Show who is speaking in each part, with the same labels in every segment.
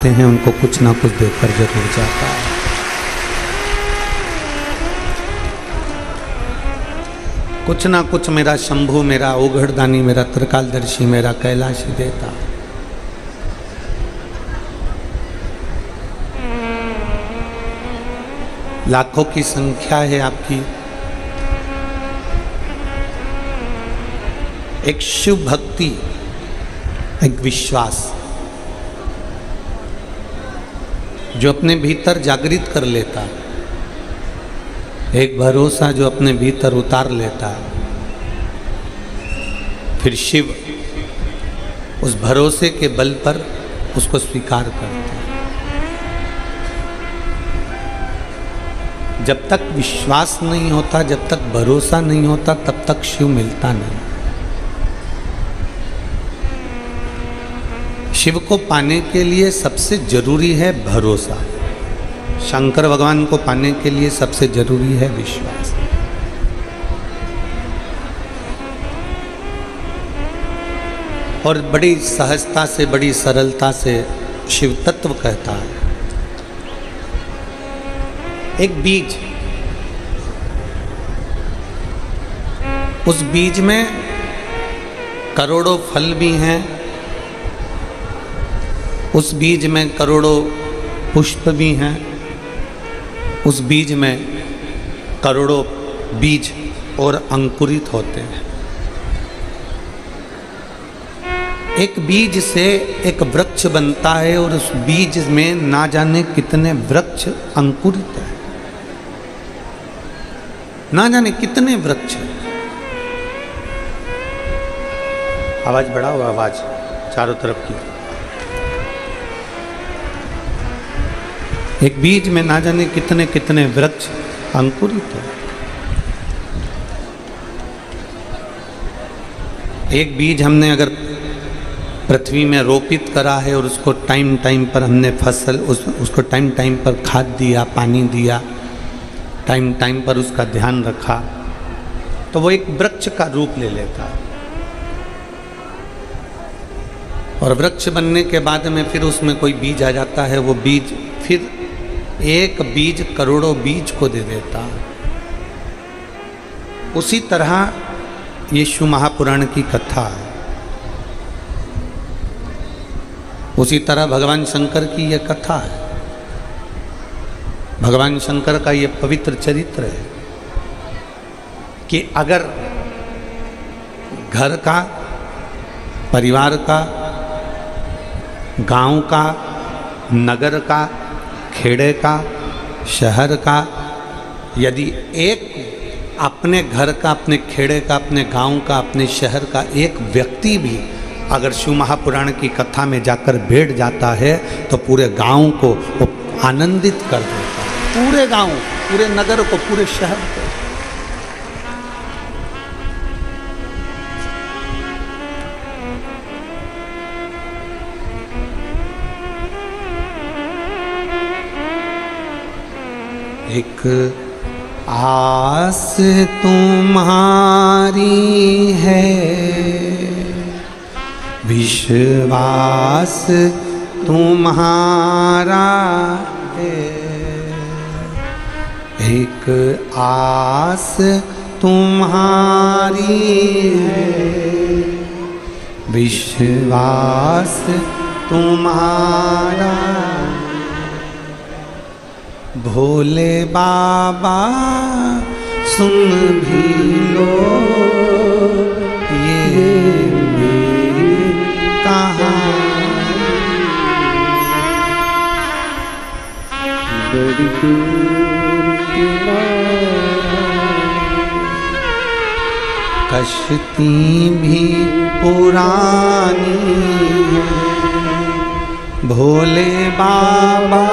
Speaker 1: आते हैं उनको कुछ ना कुछ देकर जरूर जाता है। कुछ ना कुछ मेरा शंभू, मेरा ओघड़दानी, मेरा त्रिकालदर्शी, मेरा कैलाशी देता। लाखों की संख्या है आपकी। एक शिव भक्ति, एक विश्वास जो अपने भीतर जागृत कर लेता, एक भरोसा जो अपने भीतर उतार लेता, फिर शिव उस भरोसे के बल पर उसको स्वीकार करता। जब तक विश्वास नहीं होता, जब तक भरोसा नहीं होता, तब तक शिव मिलता नहीं। शिव को पाने के लिए सबसे जरूरी है भरोसा। शंकर भगवान को पाने के लिए सबसे जरूरी है विश्वास। और बड़ी सहजता से, बड़ी सरलता से शिव तत्व कहता है, एक बीज, उस बीज में करोड़ों फल भी हैं, उस बीज में करोड़ों पुष्प भी हैं, उस बीज में करोड़ों बीज और अंकुरित होते हैं। एक बीज से एक वृक्ष बनता है और उस बीज में ना जाने कितने वृक्ष अंकुरित हैं, ना जाने कितने वृक्ष हैं। आवाज बढ़ाओ, आवाज चारों तरफ की। एक बीज में ना जाने कितने कितने वृक्ष अंकुरित है। एक बीज हमने अगर पृथ्वी में रोपित करा है और उसको टाइम टाइम पर हमने फसल उसको टाइम टाइम पर खाद दिया, पानी दिया, टाइम टाइम पर उसका ध्यान रखा, तो वो एक वृक्ष का रूप ले लेता है। और वृक्ष बनने के बाद में फिर उसमें कोई बीज आ जाता है, वो बीज फिर एक बीज करोड़ों बीज को दे देता। उसी तरह ये शिव महापुराण की कथा है। उसी तरह भगवान शंकर की यह कथा है। भगवान शंकर का ये पवित्र चरित्र है कि अगर घर का, परिवार का, गांव का, नगर का, खेड़े का, शहर का, यदि एक अपने घर का, अपने खेड़े का, अपने गांव का, अपने शहर का एक व्यक्ति भी अगर शिव महापुराण की कथा में जाकर बैठ जाता है तो पूरे गांव को वो आनंदित कर देता है। पूरे गांव, पूरे नगर को, पूरे शहर को। एक आस तुम्हारी है, विश्वास तुम्हारा है। एक आस तुम्हारी है, विश्वास तुम्हारा। भोले बाबा सुन भी लो ये मेरी कहानी। बड़ी दूर कश्ती भी पुरानी है, भोले बाबा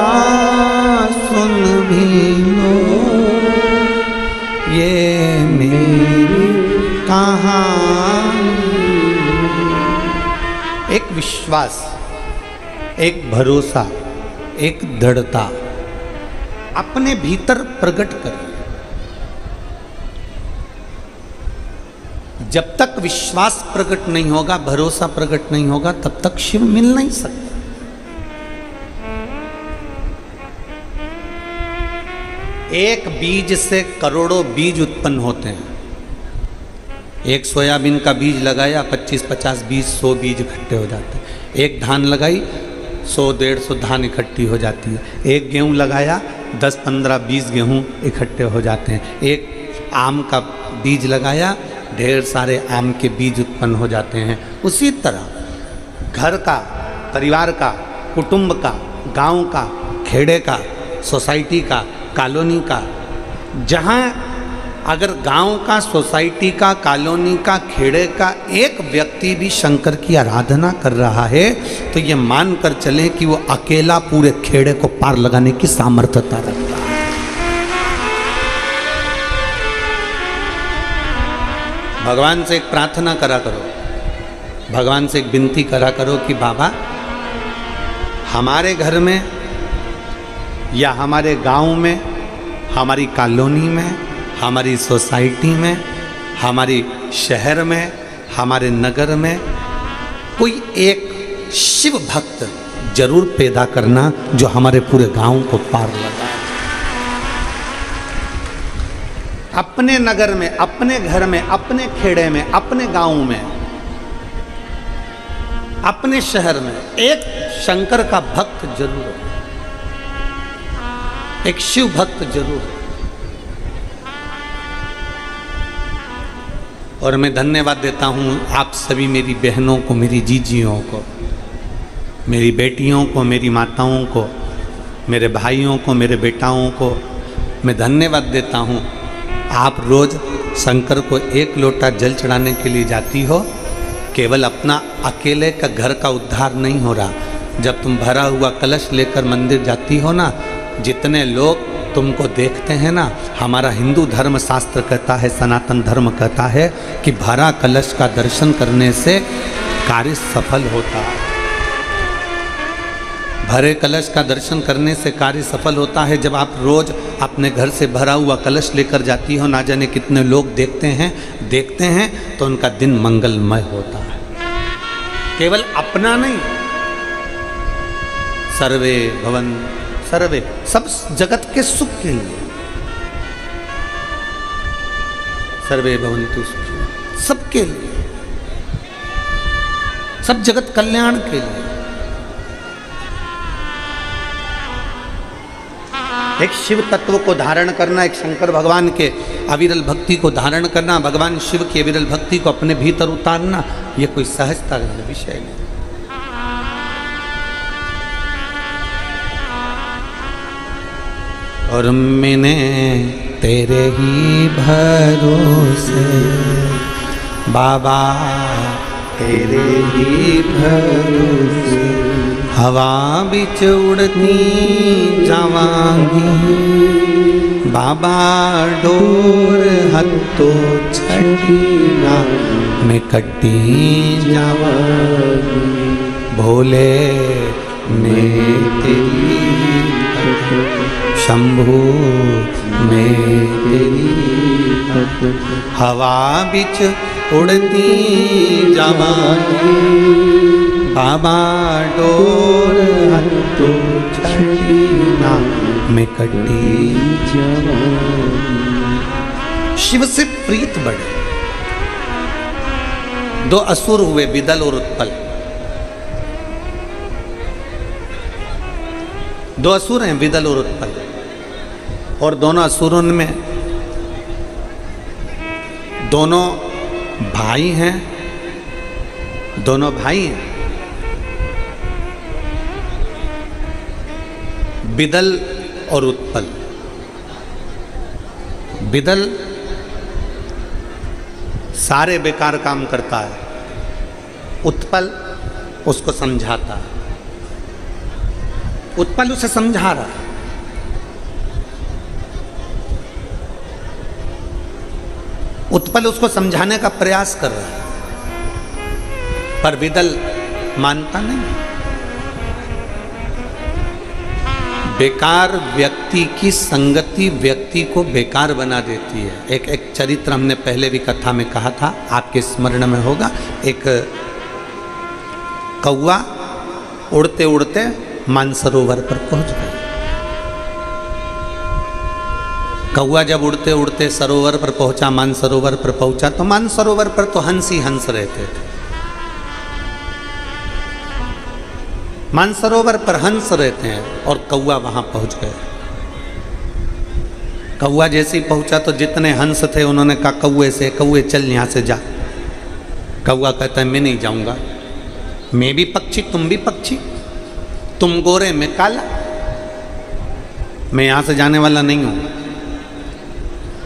Speaker 1: सुन भी लो ये मेरी कहानी। एक विश्वास, एक भरोसा, एक दृढ़ता अपने भीतर प्रकट करिए। जब तक विश्वास प्रकट नहीं होगा, भरोसा प्रकट नहीं होगा, तब तक शिव मिल नहीं सकता। एक बीज से करोड़ों बीज उत्पन्न होते हैं। एक सोयाबीन का बीज लगाया 25-50 बीज 100 बीज इकट्ठे हो जाते हैं। एक धान लगाई 100-150 धान इकट्ठी हो जाती है। एक गेहूँ लगाया 10-15-20 गेहूँ इकट्ठे हो जाते हैं। एक आम का बीज लगाया ढेर सारे आम के बीज उत्पन्न हो जाते हैं। उसी तरह घर का, परिवार का, कुटुंब का, गांव का, खेड़े का, सोसाइटी का, कॉलोनी का, जहाँ अगर गांव का, सोसाइटी का, कॉलोनी का, खेड़े का एक व्यक्ति भी शंकर की आराधना कर रहा है तो ये मान कर चले कि वो अकेला पूरे खेड़े को पार लगाने की सामर्थ्यता रखता है। भगवान से एक प्रार्थना करा करो, भगवान से एक विनती करा करो कि बाबा हमारे घर में या हमारे गांव में, हमारी कॉलोनी में, हमारी सोसाइटी में, हमारी शहर में, हमारे नगर में कोई एक शिव भक्त जरूर पैदा करना जो हमारे पूरे गांव को पार लगाए। अपने नगर में, अपने घर में, अपने खेड़े में, अपने गांव में, अपने शहर में एक शंकर का भक्त जरूर हो, एक शिव भक्त जरूर हो। और मैं धन्यवाद देता हूँ आप सभी मेरी बहनों को, मेरी जीजियों को, मेरी बेटियों को, मेरी माताओं को, मेरे भाइयों को, मेरे बेटाओं को मैं धन्यवाद देता हूँ। आप रोज़ शंकर को एक लोटा जल चढ़ाने के लिए जाती हो। केवल अपना अकेले का घर का उद्धार नहीं हो रहा। जब तुम भरा हुआ कलश लेकर मंदिर जाती हो ना, जितने लोग तुमको देखते हैं ना, हमारा हिंदू धर्म शास्त्र कहता है, सनातन धर्म कहता है कि भरा कलश का दर्शन करने से कार्य सफल होता है। भरे कलश का दर्शन करने से कार्य सफल होता है। जब आप रोज अपने घर से भरा हुआ कलश लेकर जाती हो, ना जाने कितने लोग देखते हैं तो उनका दिन मंगलमय होता है। केवल अपना नहीं, सर्वे भवन सर्वे, सब जगत के सुख के लिए, सर्वे भवन्तु सुखिनः, सबके लिए, सब जगत कल्याण के लिए। एक शिव तत्व को धारण करना, एक शंकर भगवान के अविरल भक्ति को धारण करना, भगवान शिव की अविरल भक्ति को अपने भीतर उतारना, यह कोई सहजता का विषय नहीं। और मैंने तेरे ही भरोसे बाबा, तेरे ही भरोसे हवा बिच उड़ती जावांगी बाबा, डोर हत्तो छठीना मैं कट्टी जावांगी। भोले मैं तेरी शंभू मैं तेरी हवा बिच उड़ती जावांगी बाबा, डोर हत्तो छठीना मैं कट्टी जावांगी। शिव से प्रीत बढ़े। दो असुर हुए, विदल और उत्पल। दो असुर हैं, विदल और उत्पल, और दोनों असुरों में दोनों भाई हैं, दोनों भाई हैं। विदल और उत्पल। विदल सारे बेकार काम करता है, उत्पल उसको समझाता है। उत्पल उसे समझा रहा है, उत्पल उसको समझाने का प्रयास कर रहा है, पर विदल मानता नहीं। बेकार व्यक्ति की संगति व्यक्ति को बेकार बना देती है। एक चरित्र हमने पहले भी कथा में कहा था, आपके स्मरण में होगा। एक कौवा उड़ते उड़ते मानसरोवर पर पहुंच गया। कौआ जब उड़ते उड़ते सरोवर पर पहुंचा, मानसरोवर पर पहुंचा, तो मानसरोवर पर तो हंस ही हंस रहते थे। मानसरोवर पर हंस रहते हैं और कौआ वहां पहुंच गए। कौआ जैसे ही पहुंचा तो जितने हंस थे उन्होंने कहा कौए से, कौए चल यहां से जा। कौआ कहता है मैं नहीं जाऊंगा, मैं भी पक्षी तुम भी पक्षी, तुम गोरे मैं काला, मैं यहां से जाने वाला नहीं हूं।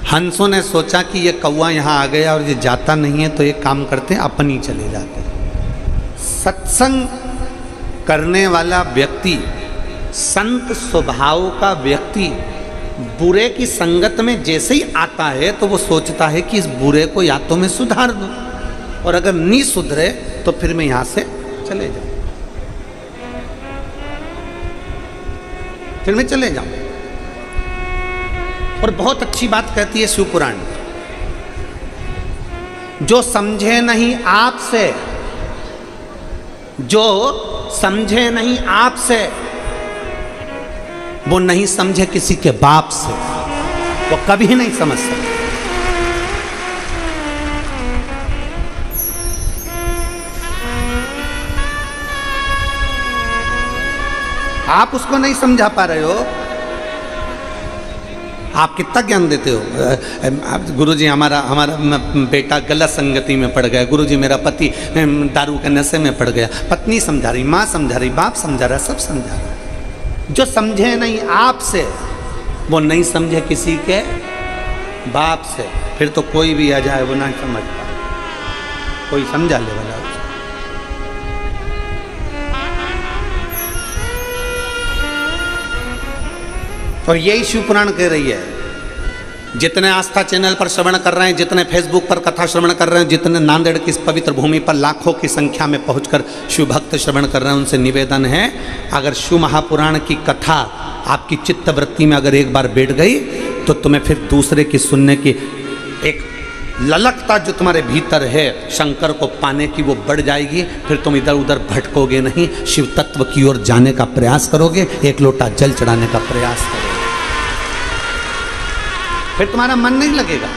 Speaker 1: हंसों ने सोचा कि ये कौआ यहाँ आ गया और ये जाता नहीं है, तो ये काम करते हैं अपन ही चले जाते हैं। सत्संग करने वाला व्यक्ति, संत स्वभाव का व्यक्ति बुरे की संगत में जैसे ही आता है तो वो सोचता है कि इस बुरे को या तो मैं सुधार दूं, और अगर नहीं सुधरे तो फिर मैं यहाँ से चले जाऊं, फिर मैं चले जाऊं। और बहुत अच्छी बात कहती है शिव पुराण, जो समझे नहीं आपसे, जो समझे नहीं आपसे, वो नहीं समझे किसी के बाप से, वो कभी नहीं समझ सकते। आप उसको नहीं समझा पा रहे हो, आप कितना ज्ञान देते हो। गुरुजी हमारा बेटा गलत संगति में पड़ गया, गुरुजी मेरा पति दारू के नशे में पड़ गया, पत्नी समझा रही, माँ समझा रही, बाप समझा रहा, सब समझा रहा। जो समझे नहीं आपसे वो नहीं समझे किसी के बाप से, फिर तो कोई भी आ जाए वो नहीं समझ पाए, कोई समझा ले वाला। और यही शिव पुराण कह रही है। जितने आस्था चैनल पर श्रवण कर रहे हैं, जितने फेसबुक पर कथा श्रवण कर रहे हैं, जितने नांदेड़ की इस पवित्र भूमि पर लाखों की संख्या में पहुंचकर शिव भक्त श्रवण कर रहे हैं, उनसे निवेदन है, अगर शिव महापुराण की कथा आपकी चित्त वृत्ति में अगर एक बार बैठ गई तो तुम्हें फिर दूसरे की सुनने की एक ललकता जो तुम्हारे भीतर है शंकर को पाने की, वो बढ़ जाएगी। फिर तुम इधर उधर भटकोगे नहीं, शिव तत्व की ओर जाने का प्रयास करोगे, एक लोटा जल चढ़ाने का प्रयास करोगे, फिर तुम्हारा मन नहीं लगेगा,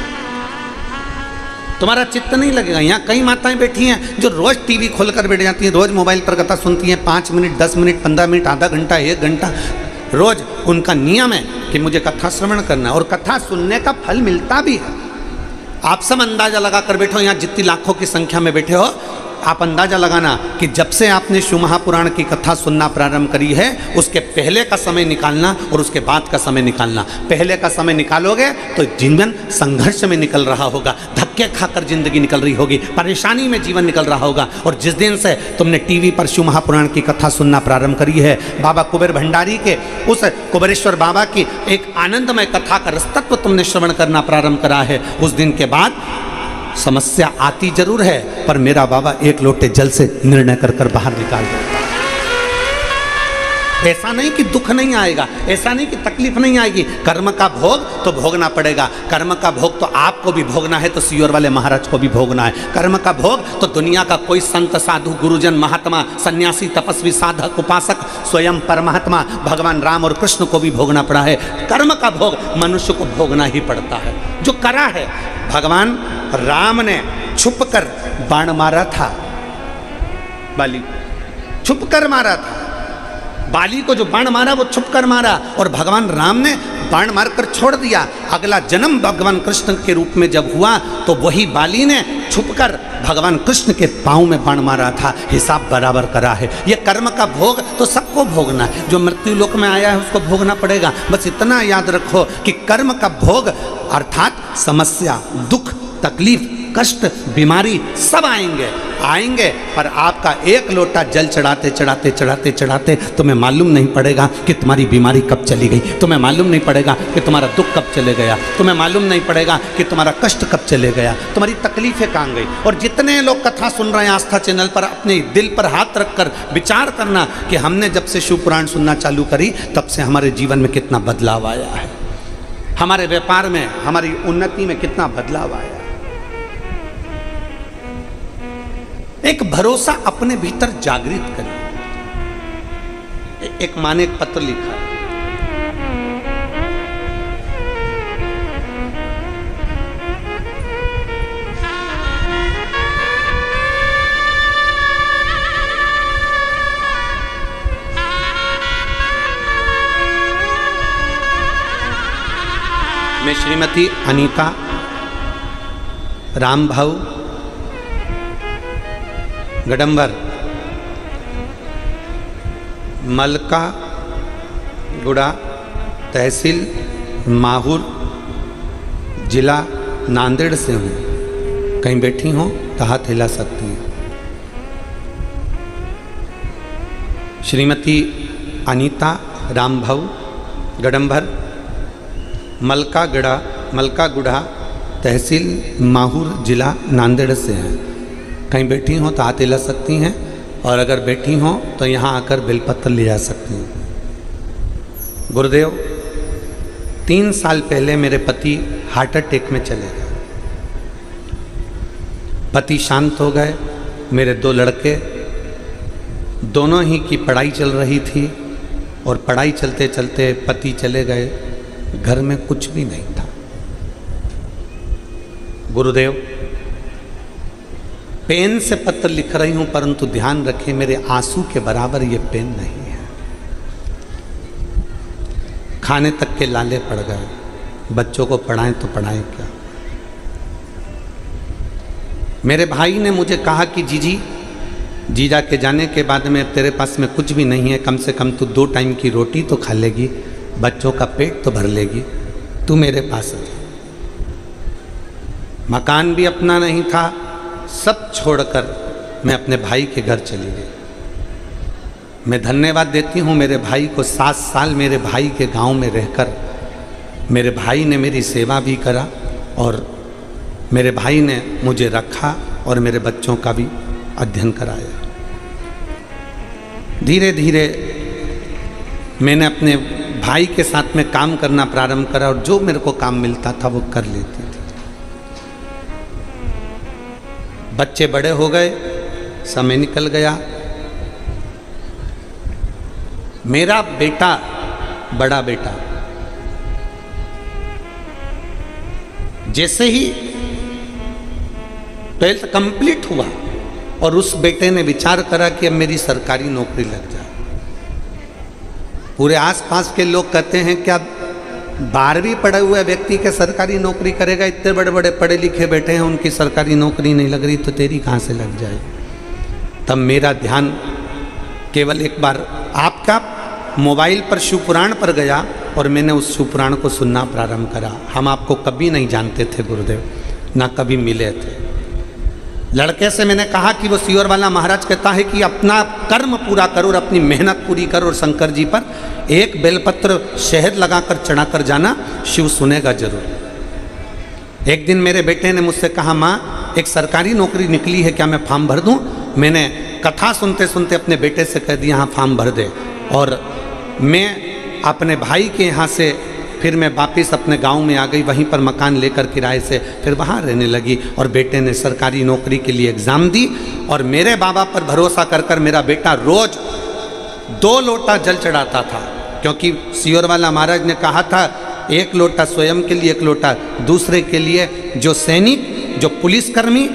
Speaker 1: तुम्हारा चित्त नहीं लगेगा। यहाँ कई माताएं बैठी हैं जो रोज टीवी खोलकर बैठ जाती हैं, रोज मोबाइल पर कथा सुनती हैं, 5 मिनट 10 मिनट 15 मिनट आधा घंटा 1 घंटा रोज उनका नियम है कि मुझे कथा श्रवण करना है, और कथा सुनने का फल मिलता भी है। आप सब अंदाजा लगा कर बैठो, यहाँ जितनी लाखों की संख्या में बैठे हो, आप अंदाजा लगाना कि जब से आपने शिव महापुराण की कथा सुनना प्रारंभ करी है, उसके पहले का समय निकालना और उसके बाद का समय निकालना। पहले का समय निकालोगे तो जीवन संघर्ष में निकल रहा होगा, धक्के खाकर जिंदगी निकल रही होगी, परेशानी में जीवन निकल रहा होगा। और जिस दिन से तुमने टीवी पर शिव महापुराण की कथा सुनना प्रारंभ करी है, बाबा कुबेर भंडारी के उस कुबेरेश्वर बाबा की एक आनंदमय कथा का रसतत्व तुमने श्रवण करना प्रारंभ करा है, उस दिन के बाद समस्या आती जरूर है, पर मेरा बाबा एक लोटे जल से निर्णय कर कर बाहर निकाल देता है। ऐसा नहीं कि दुख नहीं आएगा, ऐसा नहीं कि तकलीफ नहीं आएगी। कर्म का भोग तो भोगना पड़ेगा, कर्म का भोग तो आपको भी भोगना है, तो सियोर वाले महाराज को भी भोगना है। कर्म का भोग तो दुनिया का कोई संत साधु गुरुजन महात्मा सन्यासी तपस्वी साधक उपासक स्वयं परमात्मा भगवान राम और कृष्ण को भी भोगना पड़ा है। कर्म का भोग मनुष्य को भोगना ही पड़ता है। जो करा है, भगवान राम ने छुप कर बाण मारा था, बाली छुप कर मारा था, बाली को जो बाण मारा वो छुप कर मारा, और भगवान राम ने बाण मारकर छोड़ दिया। अगला जन्म भगवान कृष्ण के रूप में जब हुआ तो वही बाली ने छुपकर भगवान कृष्ण के पांव में बाण मारा था। हिसाब बराबर करा है। ये कर्म का भोग तो सबको भोगना है, जो मृत्यु लोक में आया है उसको भोगना पड़ेगा। बस इतना याद रखो कि कर्म का भोग अर्थात समस्या, दुख, तकलीफ, कष्ट, बीमारी सब आएंगे, पर आपका एक लोटा जल चढ़ाते चढ़ाते चढ़ाते चढ़ाते तुम्हें मालूम नहीं पड़ेगा कि तुम्हारी बीमारी कब चली गई, तुम्हें मालूम नहीं पड़ेगा कि तुम्हारा दुख कब चले गया, तुम्हें मालूम नहीं पड़ेगा कि तुम्हारा कष्ट कब चले गया, तुम्हारी तकलीफें कहाँ गई। और जितने लोग कथा सुन रहे हैं आस्था चैनल पर, अपने दिल पर हाथ रखकर विचार करना कि हमने जब से शिव पुराण सुनना चालू करी तब से हमारे जीवन में कितना बदलाव आया है, हमारे व्यापार में, हमारी उन्नति में कितना बदलाव आया। एक भरोसा अपने भीतर जागृत करें। एक माँ ने एक पत्र लिखा, मैं श्रीमती अनीता रामभाऊ गडंबर, मलका गुड़ा, तहसील माहौर, जिला नांदेड़ से हूँ। कहीं बैठी हो तो हाथ हिला सकती हैं। श्रीमती अनीता रामभाऊ गडंबर, मलका गुड़ा, तहसील माहौर, जिला नांदेड़ से हैं। कहीं बैठी हो तो हाथ हिला सकती हैं, और अगर बैठी हो तो यहाँ आकर बेलपत्र ले जा सकती हैं। गुरुदेव, 3 साल पहले मेरे पति हार्ट अटैक में चले गए। पति शांत हो गए। मेरे 2 लड़के, दोनों ही की पढ़ाई चल रही थी, और पढ़ाई चलते चलते पति चले गए। घर में कुछ भी नहीं था। गुरुदेव, पेन से पत्र लिख रही हूं, परंतु ध्यान रखें मेरे आंसू के बराबर ये पेन नहीं है। खाने तक के लाले पड़ गए। बच्चों को पढ़ाएं तो पढ़ाएं क्या। मेरे भाई ने मुझे कहा कि जीजा के जाने के बाद में तेरे पास में कुछ भी नहीं है, कम से कम तू 2 टाइम की रोटी तो खा लेगी, बच्चों का पेट तो भर लेगी, तू मेरे पास है। मकान भी अपना नहीं था। सब छोड़कर मैं अपने भाई के घर चली गई। मैं धन्यवाद देती हूँ मेरे भाई को। 7 साल मेरे भाई के गांव में रहकर मेरे भाई ने मेरी सेवा भी करा, और मेरे भाई ने मुझे रखा, और मेरे बच्चों का भी अध्ययन कराया। धीरे धीरे मैंने अपने भाई के साथ में काम करना प्रारंभ करा, और जो मेरे को काम मिलता था वो कर लेती थी। बच्चे बड़े हो गए, समय निकल गया। मेरा बेटा, बड़ा बेटा, जैसे ही 12th कंप्लीट हुआ, और उस बेटे ने विचार करा कि अब मेरी सरकारी नौकरी लग जाए। पूरे आसपास के लोग कहते हैं क्या 12वीं पढ़े हुए व्यक्ति के सरकारी नौकरी करेगा, इतने बड़े बड़े पढ़े लिखे बैठे हैं, उनकी सरकारी नौकरी नहीं लग रही, तो तेरी कहाँ से लग जाए। तब मेरा ध्यान केवल एक बार आपका मोबाइल पर शिवपुराण पर गया, और मैंने उस शिवपुराण को सुनना प्रारंभ करा। हम आपको कभी नहीं जानते थे गुरुदेव, ना कभी मिले थे। लड़के से मैंने कहा कि वो सियोर वाला महाराज कहता है कि अपना कर्म पूरा करो और अपनी मेहनत पूरी करो, और शंकर जी पर एक बेलपत्र शहद लगाकर चढ़ाकर जाना, शिव सुनेगा जरूर। एक दिन मेरे बेटे ने मुझसे कहा, माँ एक सरकारी नौकरी निकली है, क्या मैं फॉर्म भर दूँ? मैंने कथा सुनते सुनते अपने बेटे से कह दिया, हाँ फॉर्म भर दे। और मैं अपने भाई के यहाँ से फिर मैं वापस अपने गांव में आ गई। वहीं पर मकान लेकर किराए से फिर वहाँ रहने लगी, और बेटे ने सरकारी नौकरी के लिए एग्ज़ाम दी। और मेरे बाबा पर भरोसा कर कर मेरा बेटा रोज़ 2 लोटा जल चढ़ाता था, क्योंकि सियोर वाला महाराज ने कहा था 1 लोटा स्वयं के लिए, 1 लोटा दूसरे के लिए। जो सैनिक, जो पुलिसकर्मी,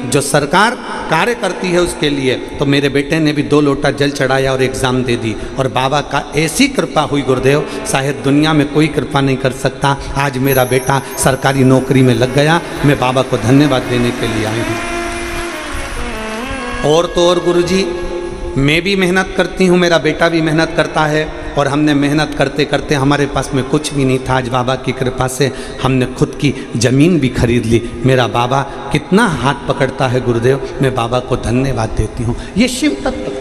Speaker 1: जो सरकार कार्य करती है उसके लिए। तो मेरे बेटे ने भी 2 लोटा जल चढ़ाया और एग्ज़ाम दे दी, और बाबा का ऐसी कृपा हुई गुरुदेव, शायद दुनिया में कोई कृपा नहीं कर सकता। आज मेरा बेटा सरकारी नौकरी में लग गया। मैं बाबा को धन्यवाद देने के लिए आई हूँ। और तो और गुरुजी, मैं भी मेहनत करती हूँ, मेरा बेटा भी मेहनत करता है, और हमने मेहनत करते करते हमारे पास में कुछ भी नहीं था। आज बाबा की कृपा से हमने खुद की ज़मीन भी खरीद ली। मेरा बाबा कितना हाथ पकड़ता है गुरुदेव, मैं बाबा को धन्यवाद देती हूँ। ये शिव तत्व,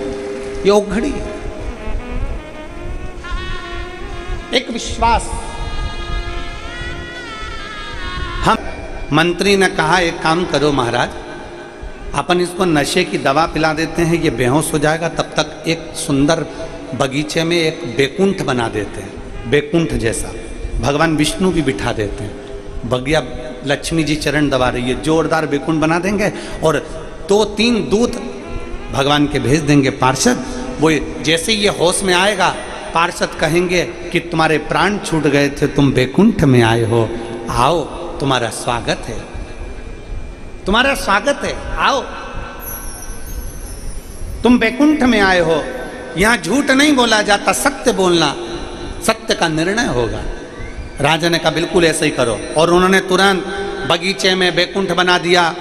Speaker 1: ये औघड़ी है, एक विश्वास। हम मंत्री ने कहा एक काम करो महाराज, अपन इसको नशे की दवा पिला देते हैं, ये बेहोश हो जाएगा, तब तक एक सुंदर बगीचे में एक बैकुंठ बना देते हैं, बैकुंठ जैसा। भगवान विष्णु भी बिठा देते हैं, बगिया लक्ष्मी जी चरण दबा रही है, जोरदार बैकुंठ बना देंगे, और 2-3 दूत भगवान के भेज देंगे पार्षद। वो जैसे ये होश में आएगा, पार्षद कहेंगे कि तुम्हारे प्राण छूट गए थे, तुम बैकुंठ में आए हो, आओ तुम्हारा स्वागत है, तुम्हारा स्वागत है, आओ तुम बैकुंठ में आए हो। यहाँ झूठ नहीं बोला जाता, सत्य बोलना, सत्य का निर्णय होगा। राजा ने कहा बिल्कुल ऐसे ही करो, और उन्होंने तुरंत बगीचे में बैकुंठ बना दिया,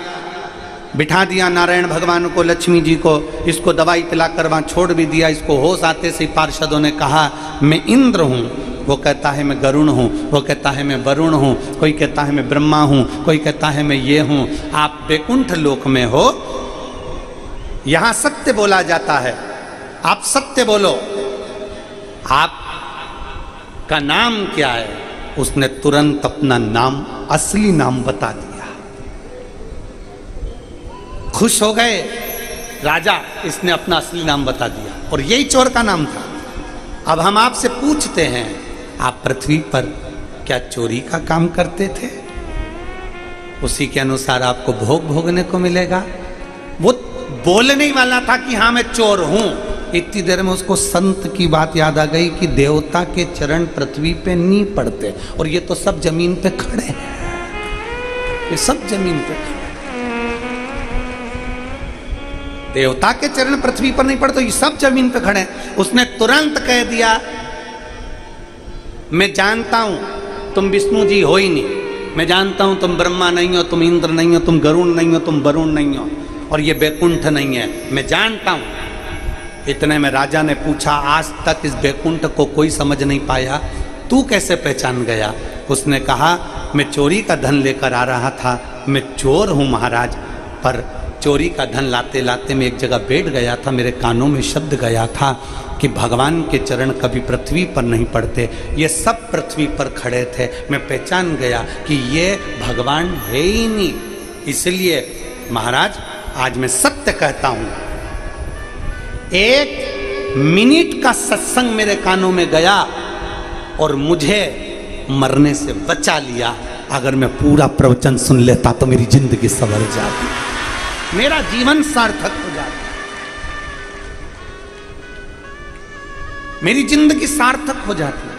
Speaker 1: बिठा दिया नारायण भगवान को, लक्ष्मी जी को, इसको दवाई पिलाकर वहाँ छोड़ भी दिया। इसको होश आते से पार्षदों ने कहा मैं इंद्र हूँ, वो कहता है मैं गरुण हूँ, वो कहता है मैं वरुण हूँ, कोई कहता है मैं ब्रह्मा हूँ, कोई कहता है मैं ये हूँ। आप बैकुंठ लोक में हो, यहाँ सत्य बोला जाता है, आप सत्य बोलो, आप का नाम क्या है? उसने तुरंत अपना नाम, असली नाम बता दिया। खुश हो गए राजा, इसने अपना असली नाम बता दिया, और यही चोर का नाम था। अब हम आपसे पूछते हैं, आप पृथ्वी पर क्या चोरी का काम करते थे? उसी के अनुसार आपको भोग भोगने को मिलेगा। वो बोलने वाला था कि हाँ मैं चोर हूं, इतनी देर में उसको संत की बात याद आ गई कि देवता के चरण पृथ्वी पे नहीं पड़ते, और ये तो सब जमीन पे खड़े हैं, ये सब जमीन पे खड़े। देवता के चरण पृथ्वी पर नहीं पड़ते, ये सब जमीन पे खड़े हैं। उसने तुरंत कह दिया मैं जानता हूं तुम विष्णु जी हो ही नहीं, मैं जानता हूं तुम ब्रह्मा नहीं हो, तुम इंद्र नहीं हो, तुम गरुण नहीं हो, तुम वरुण नहीं हो, और ये बैकुंठ नहीं है, मैं जानता हूं। इतने में राजा ने पूछा आज तक इस बैकुंठ को कोई समझ नहीं पाया, तू कैसे पहचान गया? उसने कहा मैं चोरी का धन लेकर आ रहा था, मैं चोर हूं महाराज, पर चोरी का धन लाते लाते मैं एक जगह बैठ गया था, मेरे कानों में शब्द गया था कि भगवान के चरण कभी पृथ्वी पर नहीं पड़ते, ये सब पृथ्वी पर खड़े थे, मैं पहचान गया कि ये भगवान है ही नहीं। इसलिए महाराज आज मैं सत्य कहता हूं, 1 मिनट का सत्संग मेरे कानों में गया और मुझे मरने से बचा लिया। अगर मैं पूरा प्रवचन सुन लेता तो मेरी जिंदगी संवर जाती, मेरा जीवन सार्थक हो जाता, मेरी जिंदगी सार्थक हो जाती।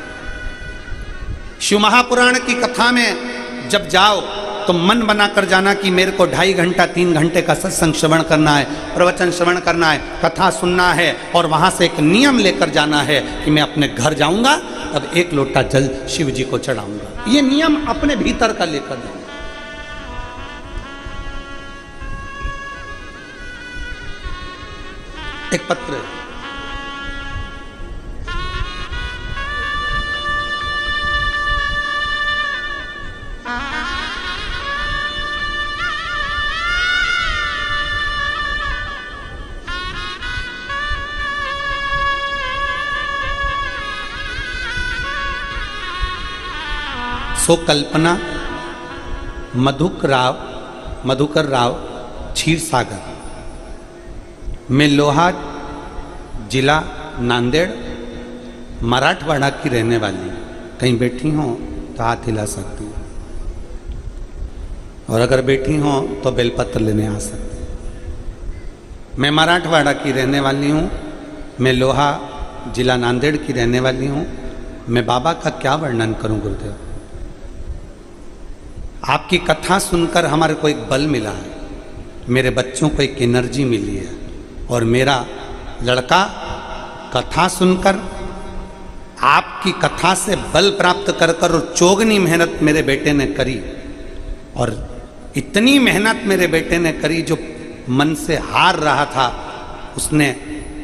Speaker 1: शिव महापुराण की कथा में जब जाओ तो मन बनाकर जाना कि मेरे को 2.5 घंटा 3 घंटे का सत्संग श्रवण करना है, प्रवचन श्रवण करना है, कथा सुनना है, और वहां से एक नियम लेकर जाना है कि मैं अपने घर जाऊंगा तब 1 लोटा जल शिव जी को चढ़ाऊंगा। ये नियम अपने भीतर का लेकर जाऊंगा। एक पत्र सो कल्पना मधुकर राव क्षीरसागर, मैं लोहा जिला नांदेड़ मराठवाड़ा की रहने वाली, कहीं बैठी हो तो हाथ हिला सकती हूँ, और अगर बैठी हो तो बेलपत्र लेने आ सकती। मैं मराठवाड़ा की रहने वाली हूँ, मैं लोहा जिला नांदेड़ की रहने वाली हूँ। मैं बाबा का क्या वर्णन करूँ गुरुदेव, आपकी कथा सुनकर हमारे को एक बल मिला है, मेरे बच्चों को एक एनर्जी मिली है, और मेरा लड़का कथा सुनकर आपकी कथा से बल प्राप्त कर कर और चौगनी मेहनत मेरे बेटे ने करी, और इतनी मेहनत मेरे बेटे ने करी जो मन से हार रहा था, उसने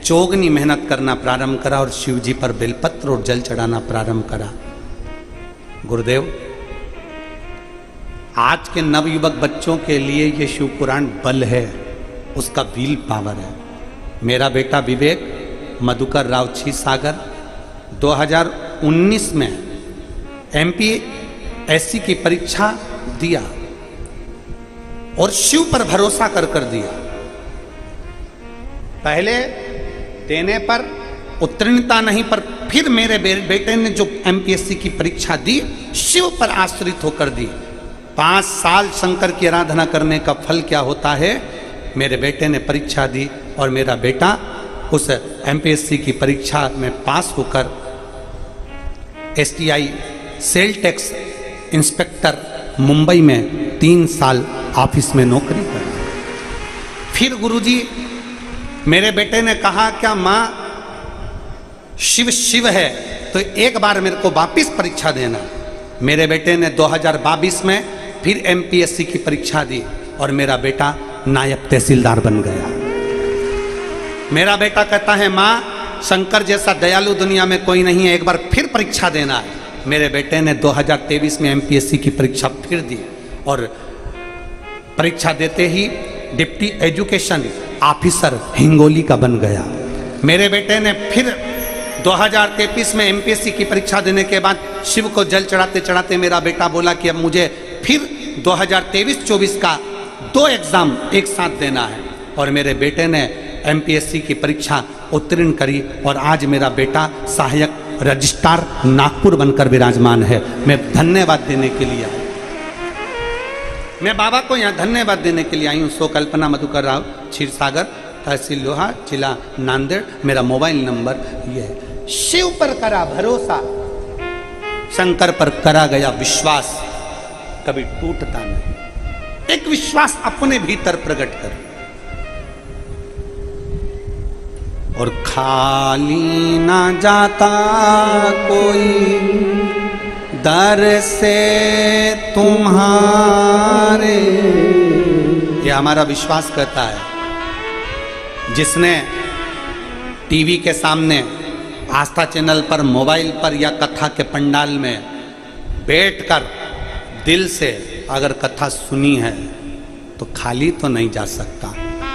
Speaker 1: चौगनी मेहनत करना प्रारंभ करा और शिव जी पर बेलपत्र और जल चढ़ाना प्रारंभ करा। गुरुदेव, आज के नवयुवक बच्चों के लिए ये शिव पुराण बल है, उसका व्हील पावर है। मेरा बेटा विवेक मधुकर राव क्षीरसागर 2019 में MPSC की परीक्षा दिया और शिव पर भरोसा कर दिया। पहले देने पर उत्तीर्णता नहीं, पर फिर मेरे बेटे ने जो MPSC की परीक्षा दी शिव पर आश्रित होकर दी। 5 साल शंकर की आराधना करने का फल क्या होता है, मेरे बेटे ने परीक्षा दी और मेरा बेटा उस MPSC की परीक्षा में पास होकर STI sale tax inspector Mumbai में 3 साल ऑफिस में नौकरी कर। फिर गुरुजी मेरे बेटे ने कहा क्या माँ शिव शिव है तो एक बार मेरे को वापिस परीक्षा देना। मेरे बेटे ने 2022 में फिर MPSC की परीक्षा दी और मेरा बेटा नायब तहसीलदार बन गया। मेरा बेटा कहता है माँ शंकर जैसा दयालु दुनिया में कोई नहीं है, एक बार फिर परीक्षा देना है। मेरे बेटे ने 2023 में MPSC की परीक्षा फिर दी और परीक्षा देते ही डिप्टी एजुकेशन ऑफिसर हिंगोली का बन गया। मेरे बेटे ने फिर 2023 में MPSC की परीक्षा देने के बाद शिव को जल चढ़ाते चढ़ाते मेरा बेटा बोला कि अब मुझे फिर 2023-24 का 2 एग्ज़ाम एक साथ देना है और मेरे बेटे ने MPSC की परीक्षा उत्तीर्ण करी और आज मेरा बेटा सहायक रजिस्ट्रार नागपुर बनकर विराजमान है। मैं धन्यवाद देने के लिए आया, मैं बाबा को यहाँ धन्यवाद देने के लिए आई हूँ। सो कल्पना मधुकर राव, क्षीरसागर, तहसील लोहा, जिला नांदेड़। मेरा मोबाइल नंबर ये है। शिव पर करा भरोसा, शंकर पर करा गया विश्वास, कभी टूटता नहीं। एक विश्वास अपने भीतर प्रकट कर और खाली ना जाता कोई दर से तुम्हारे, ये हमारा विश्वास कहता है। जिसने टीवी के सामने, आस्था चैनल पर, मोबाइल पर या कथा के पंडाल में बैठकर दिल से अगर कथा सुनी है तो खाली तो नहीं जा सकता,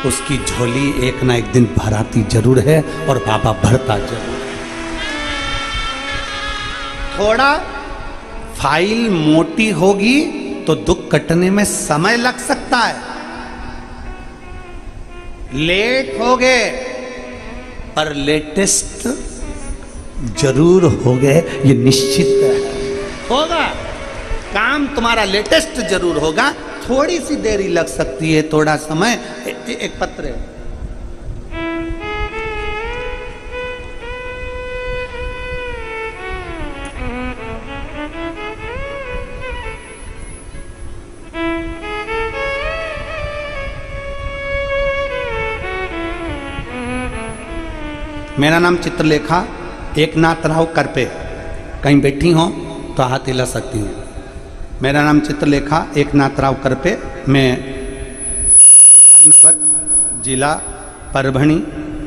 Speaker 1: उसकी झोली एक ना एक दिन भराती जरूर है और बाबा भरता जरूर। थोड़ा फाइल मोटी होगी तो दुख कटने में समय लग सकता है, लेट हो गए पर लेटेस्ट जरूर हो गए, ये निश्चित होगा। काम तुम्हारा लेटेस्ट जरूर होगा, थोड़ी सी देरी लग सकती है, थोड़ा समय। एक पत्र है, मेरा नाम चित्रलेखा एकनाथ राव करपे, कहीं बैठी हो तो हाथ हिला सकती हूँ। मेरा नाम चित्रलेखा एकनाथ राव करपे, मैं मानवत जिला परभणी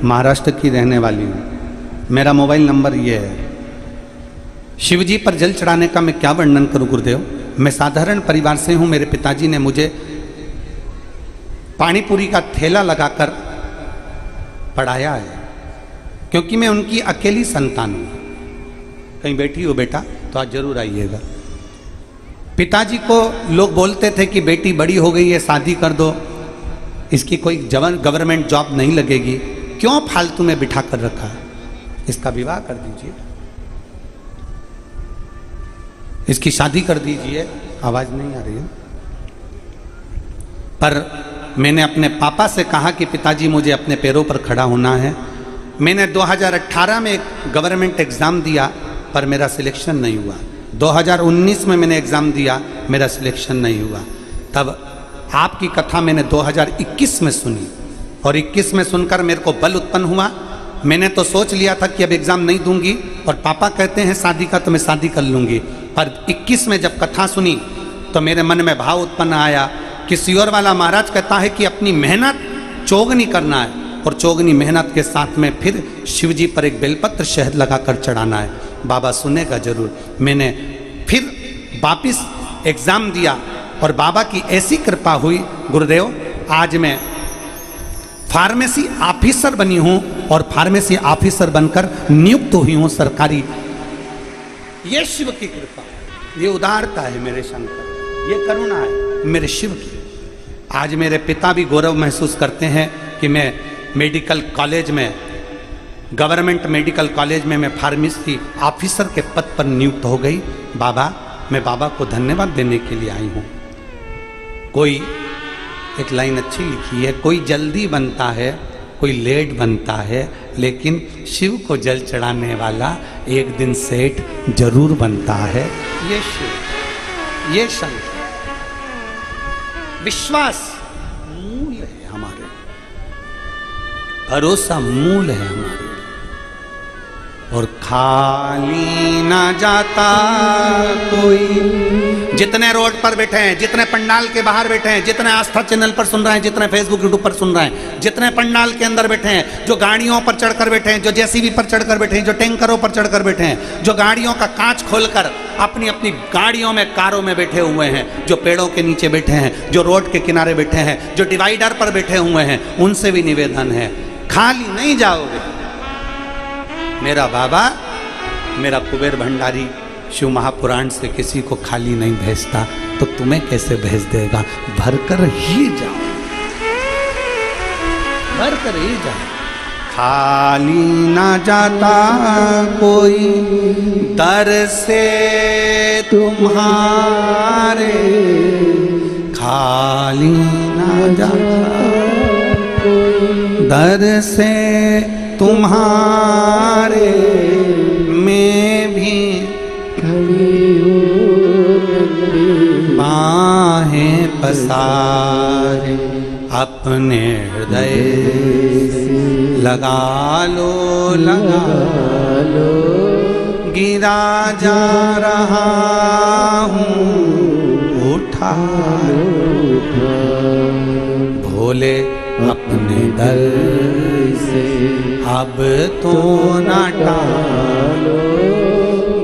Speaker 1: महाराष्ट्र की रहने वाली हूँ। मेरा मोबाइल नंबर ये है। शिवजी पर जल चढ़ाने का मैं क्या वर्णन करूँ गुरुदेव। मैं साधारण परिवार से हूँ। मेरे पिताजी ने मुझे पानी पूरी का ठेला लगाकर पढ़ाया है, क्योंकि मैं उनकी अकेली संतान हूँ। कहीं बैठी हो बेटा तो आज जरूर आइएगा। पिताजी को लोग बोलते थे कि बेटी बड़ी हो गई है, शादी कर दो, इसकी कोई गवर्नमेंट जॉब नहीं लगेगी, क्यों फालतू में बिठा कर रखा है, इसका विवाह कर दीजिए, इसकी शादी कर दीजिए। आवाज नहीं आ रही है। पर मैंने अपने पापा से कहा कि पिताजी मुझे अपने पैरों पर खड़ा होना है। मैंने 2018 में एक गवर्नमेंट एग्ज़ाम दिया पर मेरा सिलेक्शन नहीं हुआ। 2019 में मैंने एग्ज़ाम दिया, मेरा सिलेक्शन नहीं हुआ। तब आपकी कथा मैंने 2021 में सुनी और 21 में सुनकर मेरे को बल उत्पन्न हुआ। मैंने तो सोच लिया था कि अब एग्ज़ाम नहीं दूंगी और पापा कहते हैं शादी का तो मैं शादी कर लूँगी। पर 21 में जब कथा सुनी तो मेरे मन में भाव उत्पन्न आया कि सियोर वाला महाराज कहता है कि अपनी मेहनत चौगनी करना है और चौगनी मेहनत के साथ में फिर शिवजी पर एक बेलपत्र शहद लगाकर चढ़ाना है। बाबा सुनेगा जरूर। मैंने फिर वापिस एग्ज़ाम दिया और बाबा की ऐसी कृपा हुई गुरुदेव, आज मैं फार्मेसी ऑफिसर बनी हूँ और फार्मेसी ऑफिसर बनकर नियुक्त हुई हूँ सरकारी। ये शिव की कृपा, ये उदारता है मेरे शंकर, ये करुणा है मेरे शिव की। आज मेरे पिता भी गौरव महसूस करते हैं कि मैं मेडिकल कॉलेज में, गवर्नमेंट मेडिकल कॉलेज में मैं फार्मेसी ऑफिसर के पद पर नियुक्त हो गई। बाबा, मैं बाबा को धन्यवाद देने के लिए आई हूँ। कोई एक लाइन अच्छी लिखी है, कोई जल्दी बनता है, कोई लेट बनता है, लेकिन शिव को जल चढ़ाने वाला एक दिन सेठ जरूर बनता है। ये शिव, ये शंकर, विश्वास मूल है हमारे, भरोसा मूल है हमारे। और खाली ना जाता कोई। जितने रोड पर बैठे हैं, जितने पंडाल के बाहर बैठे हैं, जितने आस्था चैनल पर सुन रहे हैं, जितने फेसबुक यूट्यूब पर सुन रहे हैं, जितने पंडाल के अंदर बैठे हैं, जो गाड़ियों पर चढ़कर बैठे हैं, जो जेसीबी पर चढ़कर बैठे हैं, जो टैंकरों पर चढ़कर बैठे हैं, जो गाड़ियों का कांच खोलकर अपनी अपनी गाड़ियों में, कारों में बैठे हुए हैं, जो पेड़ों के नीचे बैठे हैं, जो रोड के किनारे बैठे हैं, जो डिवाइडर पर बैठे हुए हैं, उनसे भी निवेदन है, खाली नहीं जाओगे। मेरा बाबा, मेरा कुबेर भंडारी शिव महापुराण से किसी को खाली नहीं भेजता, तो तुम्हें कैसे भेज देगा? भरकर ही जाओ, भरकर ही जाओ। खाली ना जाता कोई दर से तुम्हारे, खाली ना जाता दर से तुम्हारे, मैं भी बाहें पसारे, अपने हृदय लगा लो, लगा लो, गिरा जा रहा हूँ, उठा लो, भोले अपने दर से अब तो ना टालो,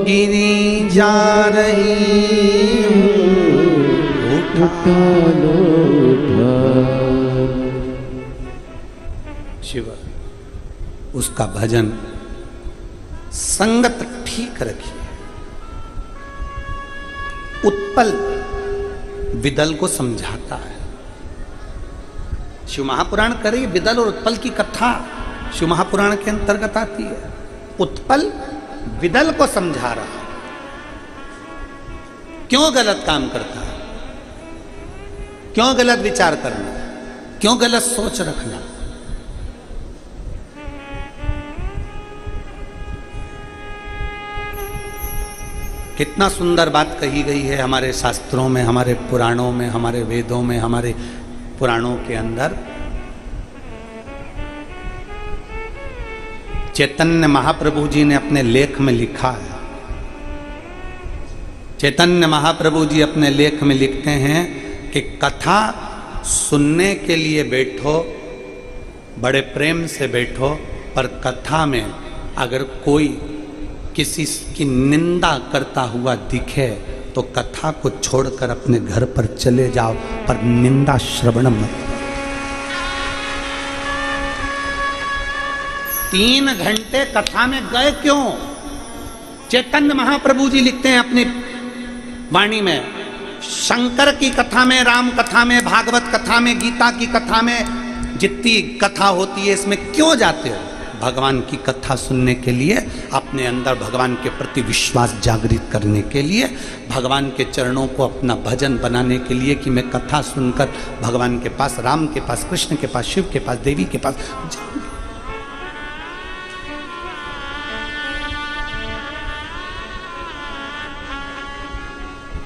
Speaker 1: गिरी जा रही हूँ, उठा लो, शिव। उसका भजन संगत ठीक रखिए। उत्पल विदल को समझाता है। शिव महापुराण करे, विदल और उत्पल की कथा शिव महापुराण के अंतर्गत आती है। उत्पल विदल को समझा रहा, क्यों गलत काम करता है, क्यों गलत विचार करना, क्यों गलत सोच रखना। कितना सुंदर बात कही गई है हमारे शास्त्रों में, हमारे पुराणों में, हमारे वेदों में, हमारे पुराणों के अंदर। चैतन्य महाप्रभु जी ने अपने लेख में लिखा है, चैतन्य महाप्रभु जी अपने लेख में लिखते हैं कि कथा सुनने के लिए बैठो, बड़े प्रेम से बैठो, पर कथा में अगर कोई किसी की निंदा करता हुआ दिखे तो कथा को छोड़कर अपने घर पर चले जाओ, पर निंदा श्रवण मत। 3 घंटे कथा में गए क्यों? चैतन्य महाप्रभु जी लिखते हैं अपनी वाणी में, शंकर की कथा में, राम कथा में, भागवत कथा में, गीता की कथा में, जितनी कथा होती है इसमें क्यों जाते हो? भगवान की कथा सुनने के लिए, अपने अंदर भगवान के प्रति विश्वास जागृत करने के लिए, भगवान के चरणों को अपना भजन बनाने के लिए कि मैं कथा सुनकर भगवान के पास, राम के पास, कृष्ण के पास, शिव के पास, देवी के पास जाऊंगी।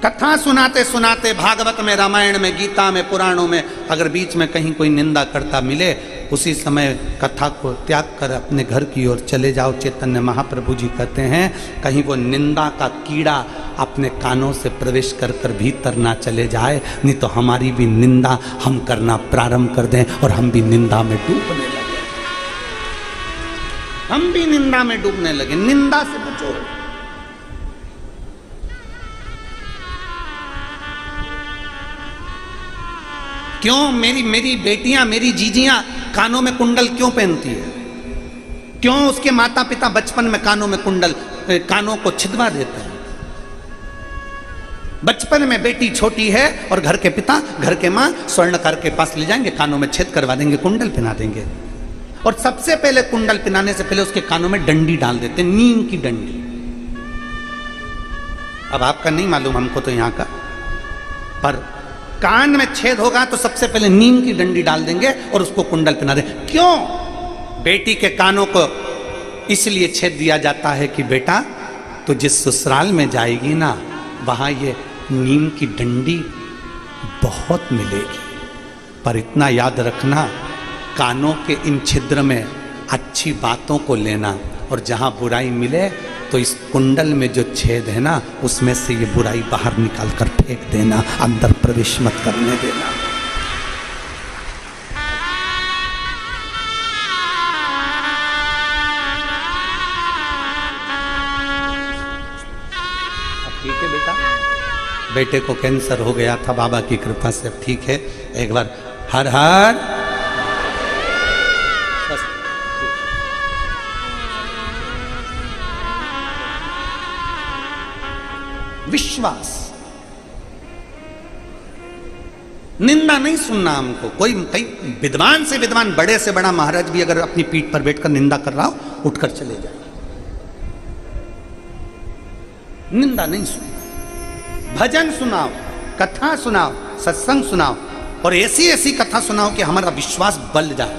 Speaker 1: कथा सुनाते सुनाते भागवत में, रामायण में, गीता में, पुराणों में अगर बीच में कहीं कोई निंदा करता मिले, उसी समय कथा को त्याग कर अपने घर की ओर चले जाओ। चैतन्य महाप्रभु जी कहते हैं कहीं वो निंदा का कीड़ा अपने कानों से प्रवेश कर कर भीतर ना चले जाए, नहीं तो हमारी भी निंदा हम करना प्रारंभ कर दें और हम भी निंदा में डूबने लगे, हम भी निंदा में डूबने लगे। निंदा से बचो। क्यों मेरी बेटियां, मेरी जीजियां कानों में कुंडल क्यों पहनती है? क्यों उसके माता पिता बचपन में कानों में कुंडल, कानों को छिदवा देते हैं? बचपन में बेटी छोटी है और घर के पिता, घर के मां स्वर्णकार के पास ले जाएंगे, कानों में छेद करवा देंगे, कुंडल पहना देंगे। और सबसे पहले कुंडल पहनाने से पहले उसके कानों में डंडी डाल देते, नीम की डंडी। अब आपका नहीं मालूम हमको तो यहां का, पर कान में छेद होगा तो सबसे पहले नीम की डंडी डाल देंगे और उसको कुंडल पहना देंगे। क्यों? बेटी के कानों को इसलिए छेद दिया जाता है कि बेटा तो जिस ससुराल में जाएगी ना, वहां ये नीम की डंडी बहुत मिलेगी। पर इतना याद रखना, कानों के इन छिद्र में अच्छी बातों को लेना, और जहाँ बुराई मिले तो इस कुंडल में जो छेद है ना, उसमें से ये बुराई बाहर निकाल कर फेंक देना, अंदर प्रवेश मत करने देना। अब ठीक है बेटा? बेटे को कैंसर हो गया था, बाबा की कृपा से अब ठीक है। एक बार हर हर विश्वास, निंदा नहीं सुनना हमको। कोई कई विद्वान से विद्वान, बड़े से बड़ा महाराज भी अगर अपनी पीठ पर बैठकर निंदा कर रहा हो, उठकर चले जाए। निंदा नहीं सुनना, भजन सुनाओ, कथा सुनाओ, सत्संग सुनाओ, और ऐसी ऐसी कथा सुनाओ कि हमारा विश्वास बल जाए।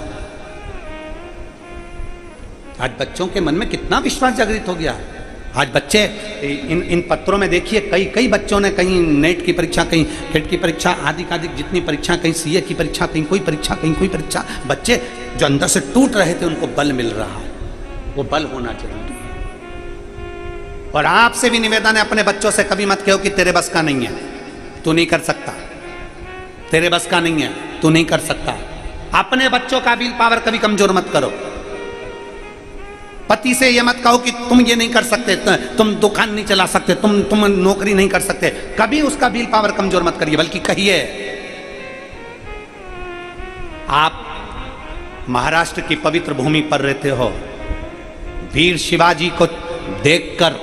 Speaker 1: आज बच्चों के मन में कितना विश्वास जागृत हो गया है। आज बच्चे इन पत्रों में देखिए, कई बच्चों ने कहीं नेट की परीक्षा, कहीं टेट की परीक्षा, आदि जितनी परीक्षा, कहीं सीए की परीक्षा, कहीं कोई परीक्षा, कहीं कोई परीक्षा, बच्चे जो अंदर से टूट रहे थे उनको बल मिल रहा है। वो बल होना चाहिए। और आपसे भी निवेदन है, अपने बच्चों से कभी मत कहो कि तेरे बस का नहीं है, तू नहीं कर सकता, तेरे बस का नहीं है, तू नहीं कर सकता। अपने बच्चों का विल पावर कभी कमजोर मत करो। पति से ये मत कहो कि तुम ये नहीं कर सकते, तुम दुकान नहीं चला सकते, तुम नौकरी नहीं कर सकते, कभी उसका विल पावर कमजोर मत करिए, बल्कि कहिए। आप महाराष्ट्र की पवित्र भूमि पर रहते हो, वीर शिवाजी को देखकर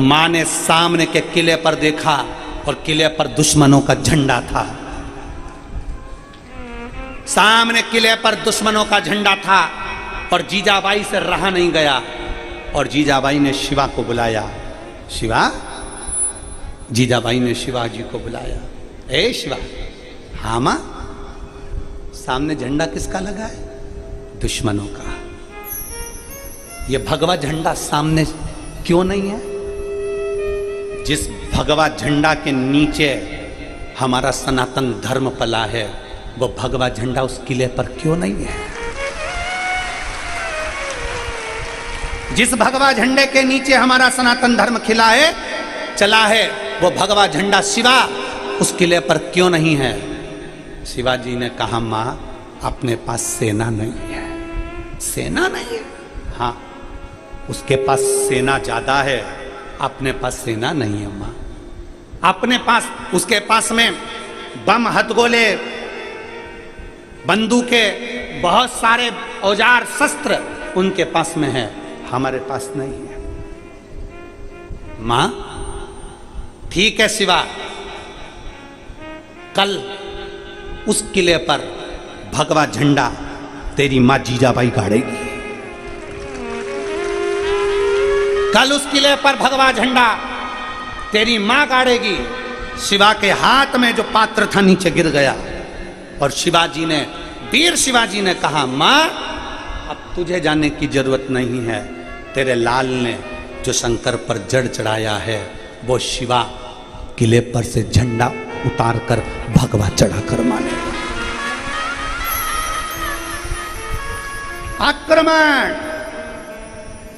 Speaker 1: मां ने सामने के किले पर देखा और किले पर दुश्मनों का झंडा था। सामने किले पर दुश्मनों का झंडा था और जीजाबाई से रहा नहीं गया, और जीजाबाई ने शिवा को बुलाया। शिवा, जीजाबाई ने शिवाजी को बुलाया। ए शिवा, हाँ मां, सामने झंडा किसका लगा है? दुश्मनों का। ये भगवा झंडा सामने क्यों नहीं है? जिस भगवा झंडा के नीचे हमारा सनातन धर्म पला है, वो भगवा झंडा उस किले पर क्यों नहीं है? जिस भगवा झंडे के नीचे हमारा सनातन धर्म खिला है, चला है, वो भगवा झंडा शिवा उस किले पर क्यों नहीं है? शिवाजी ने कहा, मां, अपने पास सेना नहीं है। सेना नहीं है? हाँ, उसके पास सेना ज्यादा है, अपने पास सेना नहीं है मां। अपने पास, उसके पास में बम, हथगोले, बंदूकें, बहुत सारे औजार, शस्त्र उनके पास में है, हमारे पास नहीं है। मां, ठीक है शिवा, कल उस किले पर भगवा झंडा तेरी मां जीजाबाई गाड़ेगी। कल उस किले पर भगवा झंडा तेरी मां गाड़ेगी। शिवा के हाथ में जो पात्र था नीचे गिर गया, और शिवाजी ने, वीर शिवाजी ने कहा, मां, अब तुझे जाने की जरूरत नहीं है। तेरे लाल ने जो शंकर पर जड़ चढ़ाया है, वो शिवा किले पर से झंडा उतार कर भगवा चढ़ाकर मानेगा। आक्रमण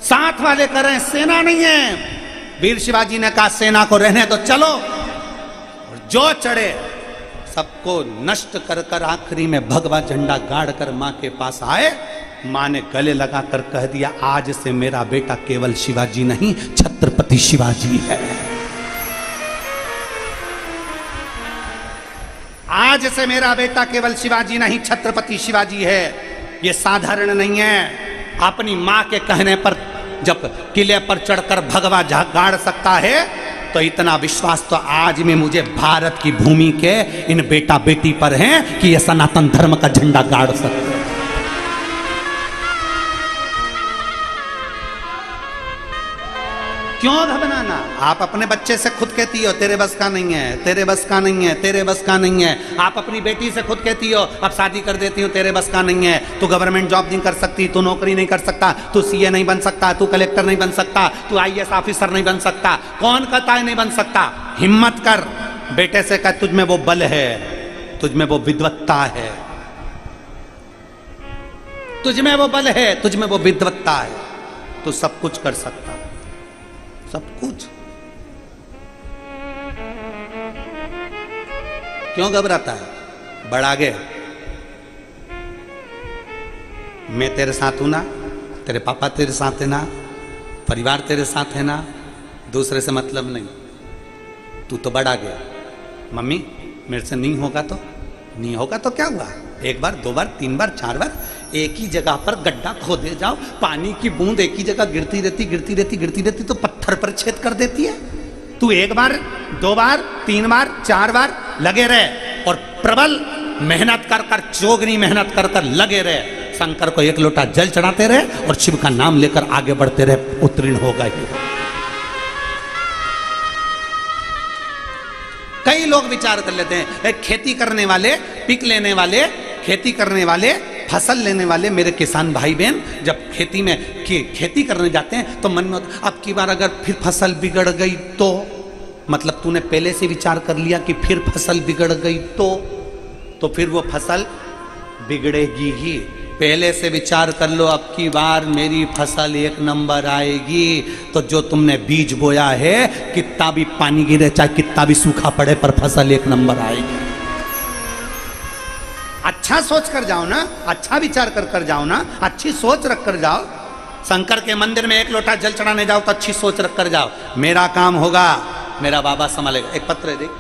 Speaker 1: साथ वाले कर रहे हैं, सेना नहीं है। वीर शिवाजी ने कहा, सेना को रहने दो, चलो, और जो चढ़े सबको नष्ट कर कर आखिरी में भगवा झंडा गाड़ कर मां के पास आए। मां ने गले लगाकर कह दिया, आज से मेरा बेटा केवल शिवाजी नहीं, छत्रपति शिवाजी है। आज से मेरा बेटा केवल शिवाजी नहीं, छत्रपति शिवाजी है। ये साधारण नहीं है। अपनी मां के कहने पर जब किले पर चढ़कर भगवा गाड़ सकता है, तो इतना विश्वास तो आज में मुझे भारत की भूमि के इन बेटा बेटी पर है कि ये सनातन धर्म का झंडा गाड़ सकते हैं। क्यों घबराना? आप अपने बच्चे से खुद कहती हो, तेरे बस का नहीं है, तेरे बस का नहीं है, तेरे बस का नहीं है। आप अपनी बेटी से खुद कहती हो, अब शादी कर देती हो, तेरे बस का नहीं है, तू गवर्नमेंट जॉब नहीं कर सकती, तू नौकरी नहीं कर सकता, तू सीए नहीं बन सकता, तू कलेक्टर नहीं बन सकता, तू आईएएस ऑफिसर नहीं बन सकता। कौन कहता है नहीं बन सकता? हिम्मत कर, बेटे से कह, तुझ में वो बल है, तुझ में वो विद्वत्ता है, तुझ में वो बल है, तुझ में वो विद्वत्ता है। तो सब कुछ कर सकता, सब कुछ। क्यों घबराता है? बढ़ा गए। मैं तेरे साथ हूं ना, तेरे पापा तेरे साथ है ना, परिवार तेरे साथ है ना, दूसरे से मतलब नहीं। तू तो बढ़ा गया। मम्मी मेरे से नहीं होगा तो नहीं होगा तो क्या हुआ? एक बार, दो बार, तीन बार, चार बार एक ही जगह पर गड्ढा खोदे जाओ, पानी की बूंद एक ही जगह गिरती रहती गिरती रहती गिरती रहती तो पत्थर पर छेद कर देती है। तू एक बार, दो बार, तीन बार, चार बार लगे रहे और प्रबल मेहनत कर कर, चोगनी मेहनत कर कर लगे रहे। शंकर को एक लोटा जल चढ़ाते रहे और शिव का नाम लेकर आगे बढ़ते रहे, उत्तीर्ण होगा ही। कई लोग विचार कर लेते हैं, खेती करने वाले, पिक लेने वाले, खेती करने वाले, फसल लेने वाले मेरे किसान भाई बहन जब खेती में खेती करने जाते हैं तो मन में अब की बार अगर फिर फसल बिगड़ गई तो, मतलब तूने पहले से विचार कर लिया कि फिर फसल बिगड़ गई तो फिर वो फसल बिगड़ेगी ही। पहले से विचार कर लो, अब की बार मेरी फसल एक नंबर आएगी तो जो तुमने बीज बोया है, कितना भी पानी गिरे, चाहे कितना भी सूखा पड़े, पर फसल एक नंबर आएगी। अच्छा सोच कर जाओ ना, अच्छा विचार कर कर जाओ ना, अच्छी सोच रख कर जाओ। शंकर के मंदिर में एक लोटा जल चढ़ाने जाओ तो अच्छी सोच रख कर जाओ, मेरा काम होगा, मेरा बाबा संभालेगा। एक पत्र है, देख।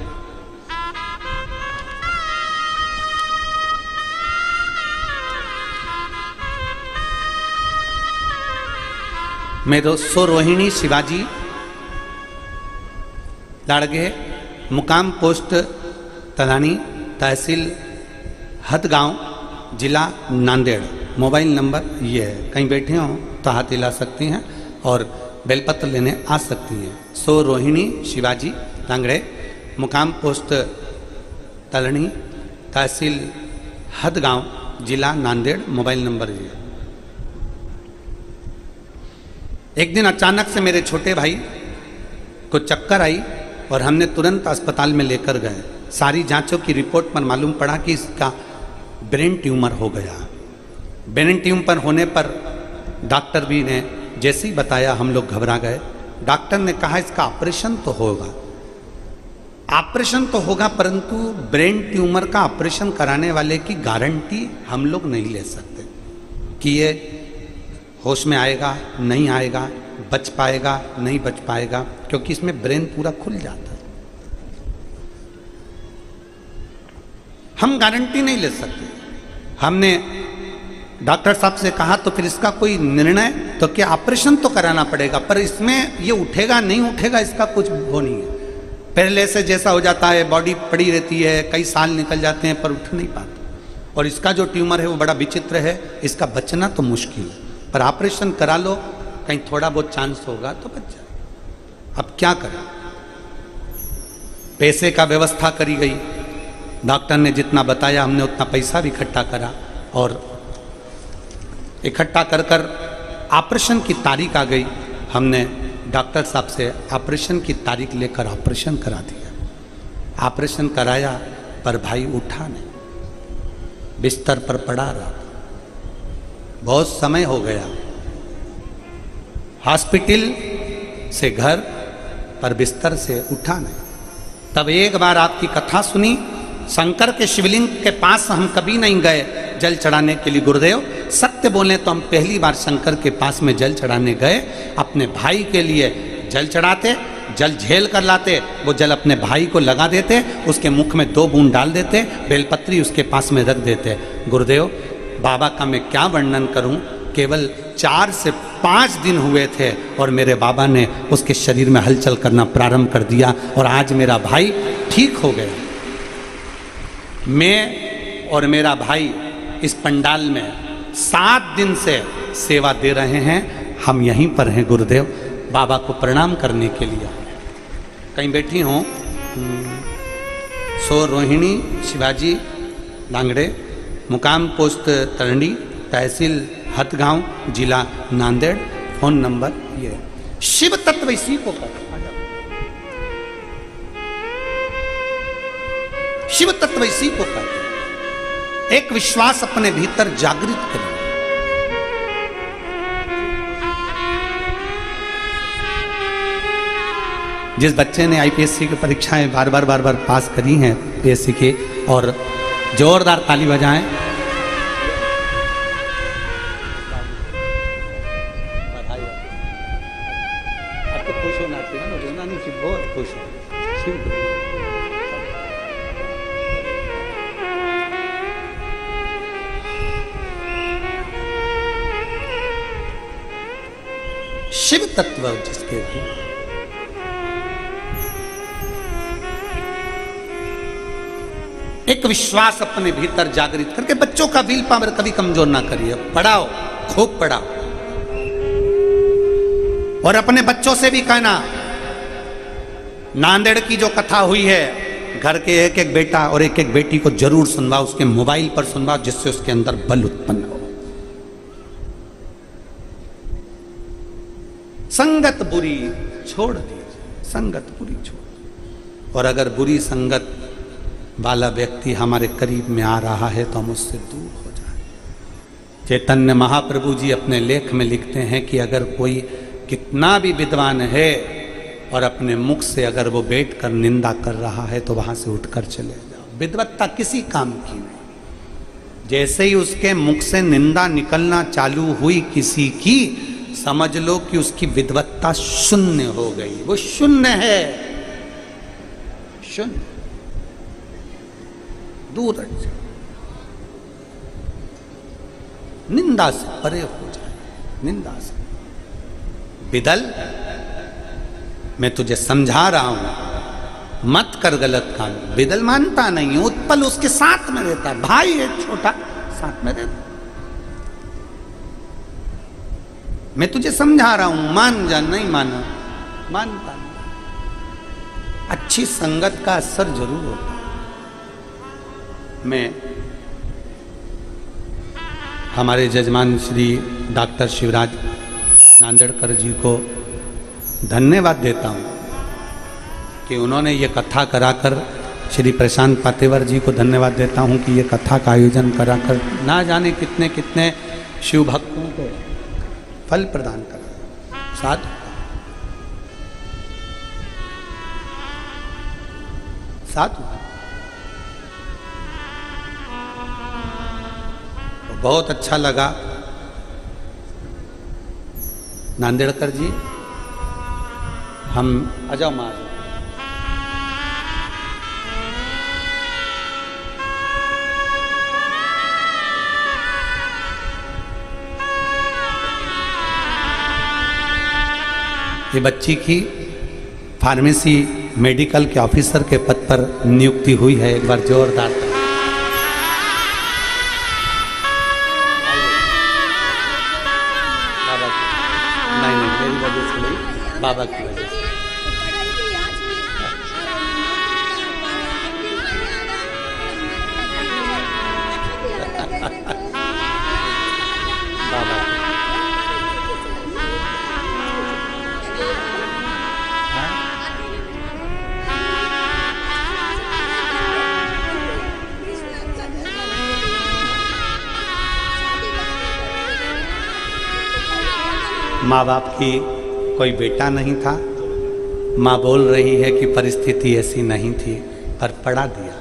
Speaker 1: मेरो सो रोहिणी शिवाजी लाड़गे, मुकाम पोस्ट तलानी, तहसील हदगांव, जिला नांदेड़। मोबाइल नंबर ये है, कहीं बैठे हो तो हाथ हिला सकती हैं और बेलपत्र लेने आ सकती हैं। सो रोहिणी शिवाजी लांगड़े, मुकाम पोस्ट तलनी, तहसील हदगांव, जिला नांदेड़। मोबाइल नंबर ये। एक दिन अचानक से मेरे छोटे भाई को चक्कर आई और हमने तुरंत अस्पताल में लेकर गए। सारी जांचों की रिपोर्ट पर मालूम पड़ा कि इसका ब्रेन ट्यूमर हो गया। ब्रेन ट्यूमर होने पर डॉक्टर भी ने जैसे ही बताया हम लोग घबरा गए। डॉक्टर ने कहा इसका ऑपरेशन तो होगा, ऑपरेशन तो होगा, परंतु ब्रेन ट्यूमर का ऑपरेशन कराने वाले की गारंटी हम लोग नहीं ले सकते कि ये होश में आएगा, नहीं आएगा, बच पाएगा, नहीं बच पाएगा, क्योंकि इसमें ब्रेन पूरा खुल जाता है। हम गारंटी नहीं ले सकते। हमने डॉक्टर साहब से कहा तो फिर इसका कोई निर्णय, तो क्या ऑपरेशन तो कराना पड़ेगा, पर इसमें ये उठेगा नहीं उठेगा इसका कुछ वो नहीं है। पहले से जैसा हो जाता है, बॉडी पड़ी रहती है, कई साल निकल जाते हैं पर उठ नहीं पाता। और इसका जो ट्यूमर है वो बड़ा विचित्र है, इसका बचना तो मुश्किल है, पर ऑपरेशन करा लो, कहीं थोड़ा बहुत चांस होगा तो बच जाए। अब क्या करें? पैसे का व्यवस्था करी गई, डॉक्टर ने जितना बताया हमने उतना पैसा भी इकट्ठा करा और इकट्ठा कर कर ऑपरेशन की तारीख आ गई। हमने डॉक्टर साहब से ऑपरेशन की तारीख लेकर ऑपरेशन करा दिया। ऑपरेशन कराया पर भाई उठा नहीं, बिस्तर पर पड़ा रहा। बहुत समय हो गया, हॉस्पिटल से घर पर बिस्तर से उठा नहीं। तब एक बार आपकी कथा सुनी, शंकर के शिवलिंग के पास हम कभी नहीं गए जल चढ़ाने के लिए। गुरुदेव सत्य बोले तो हम पहली बार शंकर के पास में जल चढ़ाने गए। अपने भाई के लिए जल चढ़ाते, जल झेल कर लाते, वो जल अपने भाई को लगा देते, उसके मुख में 2 बूंद डाल देते, बेलपत्री उसके पास में रख देते। गुरुदेव बाबा का मैं क्या वर्णन करूं, केवल 4 से 5 दिन हुए थे और मेरे बाबा ने उसके शरीर में हलचल करना प्रारंभ कर दिया और आज मेरा भाई ठीक हो गया। मैं और मेरा भाई इस पंडाल में 7 दिन से सेवा दे रहे हैं। हम यहीं पर हैं गुरुदेव, बाबा को प्रणाम करने के लिए। कहीं बैठी हों। सो रोहिणी शिवाजी लांगड़े, मुकाम पोस्ट तरंडी, तहसील हदगांव, जिला नांदेड़। फोन नंबर ये। शिव तत्व इसी को कहते हैं, शिव तत्व इसी को कहते हैं। एक विश्वास अपने भीतर जागृत करें। जिस बच्चे ने आईपीएससी की परीक्षाएं बार बार पास करी हैं पीएससी के, और जोरदार ताली बजाएं। अब तो खुश होना चाहिए ना, रोना नहीं चाहिए, बहुत खुश हो। शिव तत्व जिसके भी एक विश्वास अपने भीतर जागृत करके बच्चों का विल पावर कभी कमजोर ना करिए, पढ़ाओ, खूब पढ़ाओ। और अपने बच्चों से भी कहना, नांदेड़ की जो कथा हुई है, घर के एक एक बेटा और एक एक बेटी को जरूर सुनवाओ, उसके मोबाइल पर सुनवाओ, जिससे उसके अंदर बल उत्पन्न हो। संगत बुरी छोड़ दीजिए, संगत बुरी छोड़। और अगर बुरी संगत वाला व्यक्ति हमारे करीब में आ रहा है तो हम उससे दूर हो जाए। चैतन्य महाप्रभु जी अपने लेख में लिखते हैं कि अगर कोई कितना भी विद्वान है और अपने मुख से अगर वो बैठ कर निंदा कर रहा है तो वहां से उठकर चले जाओ। विद्वत्ता किसी काम की नहीं। जैसे ही उसके मुख से निंदा निकलना चालू हुई किसी की, समझ लो कि उसकी विद्वत्ता शून्य हो गई। वो शून्य है, शून्य। दूर हट जाए, निंदा से परे हो जाए, निंदा से। बिदल, मैं तुझे समझा रहा हूं, मत कर गलत काम। बिदल मानता नहीं, उत्पल उसके साथ में रहता है, भाई है छोटा, साथ में रहता। मैं तुझे समझा रहा हूं, मान जा। नहीं माना, मानता नहीं। अच्छी संगत का असर जरूर होता है। मैं हमारे जजमान श्री डॉक्टर शिवराज नांदेड़कर जी को धन्यवाद देता हूं कि उन्होंने ये कथा कराकर, श्री प्रशांत पातेवर जी को धन्यवाद देता हूं कि ये कथा का आयोजन कराकर ना जाने कितने कितने शिव भक्तों को फल प्रदान करा। साथ साथ बहुत अच्छा लगा। नांदेड़कर जी, हम आ जाओ माँ, ये बच्ची की फार्मेसी मेडिकल के ऑफिसर के पद पर नियुक्ति हुई है। एक बार जोरदार नहीं, मेरी वजह से नहीं, बाबा की वजह से। माँ बाप की कोई बेटा नहीं था। माँ बोल रही है कि परिस्थिति ऐसी नहीं थी, पर पढ़ा दिया।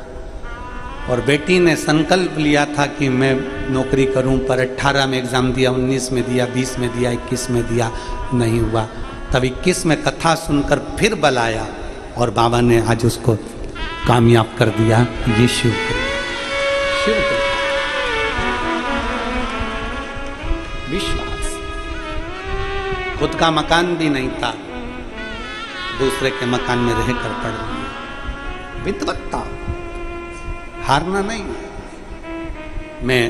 Speaker 1: और बेटी ने संकल्प लिया था कि मैं नौकरी करूं, पर 18 में एग्ज़ाम दिया, 19 में दिया, 20 में दिया, 21 में दिया, नहीं हुआ। तब 21 में कथा सुनकर फिर बल आया और बाबा ने आज उसको कामयाब कर दिया। ये शिव विश्वास। खुद का मकान भी नहीं था, दूसरे के मकान में रहकर पढ़ लिया। विद्वत्ता, हारना नहीं। मैं